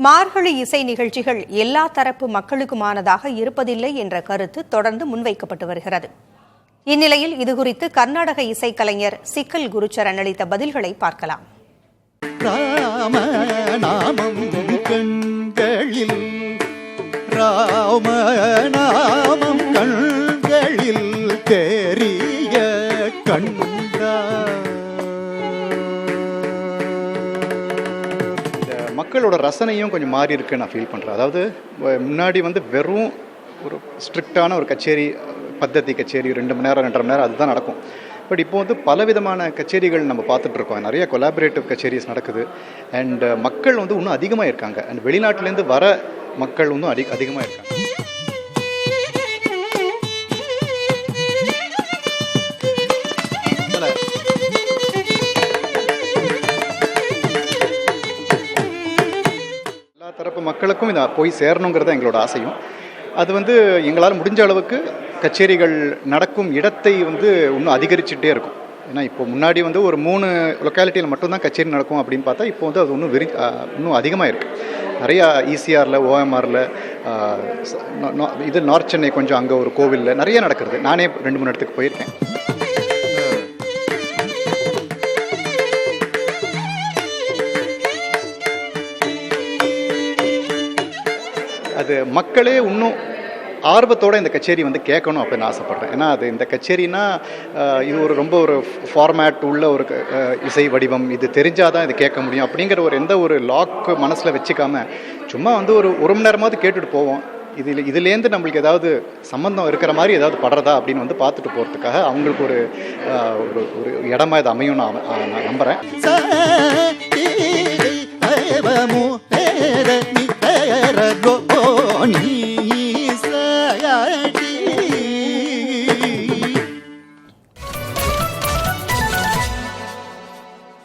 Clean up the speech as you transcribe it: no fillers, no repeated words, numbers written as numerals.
மார்கழி இசை நிகழ்ச்சிகள் எல்லா தரப்பு மக்களுக்குமானதாக இருப்பதில்லை என்ற கருத்து தொடர்ந்து முன்வைக்கப்பட்டு வருகிறது. இந்நிலையில் இதுகுறித்து கர்நாடக இசைக்கலைஞர் சிக்கல் குருச்சரன் அளித்த பதில்களை பார்க்கலாம். ராமநாமம் கண்களில் ராமநாமம் கண்களில் தெரிய கண்டா. மக்களோட ரசனையும் கொஞ்சம் மாறி இருக்குன்னு நான் ஃபீல் பண்ணுறேன். அதாவது முன்னாடி வெறும் ஒரு ஸ்ட்ரிக்டான ஒரு கச்சேரி பத்ததி கச்சேரி 2 மணி நேரம் 2.5 மணி நேரம் அதுதான் நடக்கும். பட் இப்போ பலவிதமான கச்சேரிகள் நம்ம பார்த்துட்ருக்கோம். நிறைய கொலாபரேட்டிவ் கச்சேரிஸ் நடக்குது. அண்ட் மக்கள் இன்னும் அதிகமாக இருக்காங்க. அண்ட் வெளிநாட்டிலேருந்து வர மக்கள் இன்னும் அதிகமாக இருக்காங்க. எல்லா தரப்பு மக்களுக்கும் இதை போய் சேரணுங்கிறது எங்களோட ஆசையும். அது எங்களால் முடிஞ்ச அளவுக்கு கச்சேரிகள் நடக்கும் இடத்தை இன்னும் அதிகரிச்சுட்டே இருக்கும். ஏன்னா இப்போ முன்னாடி ஒரு 3 லொக்காலிட்டியில் மட்டும்தான் கச்சேரி நடக்கும் அப்படின்னு பார்த்தா இப்போ அது இன்னும் அதிகமாக இருக்குது. நிறையா ஈசிஆரில், ஓஎம்ஆரில், இது நார்த் சென்னை கொஞ்சம் அங்கே ஒரு கோவிலில் நிறைய நடக்கிறது. நானே 2-3 இடத்துக்கு போயிருக்கேன். அது மக்களே இன்னும் ஆர்வத்தோடு இந்த கச்சேரி கேட்கணும் அப்படின்னு ஆசைப்பட்றேன். ஏன்னா அது இந்த கச்சேரினா இது ரொம்ப ஒரு ஃபார்மேட் உள்ள ஒரு இசை வடிவம். இது தெரிஞ்சால் தான் இது கேட்க முடியும் அப்படிங்கிற எந்த ஒரு லாக் மனசில் வச்சுக்காம சும்மா ஒரு மணி நேரமாவது கேட்டுட்டு போவோம். இதுலேருந்து நம்மளுக்கு ஏதாவது சம்மந்தம் இருக்கிற மாதிரி ஏதாவது படுறதா அப்படின்னு பார்த்துட்டு போகிறதுக்காக அவங்களுக்கு ஒரு இடமா இது அமையும் நான் நம்புகிறேன்.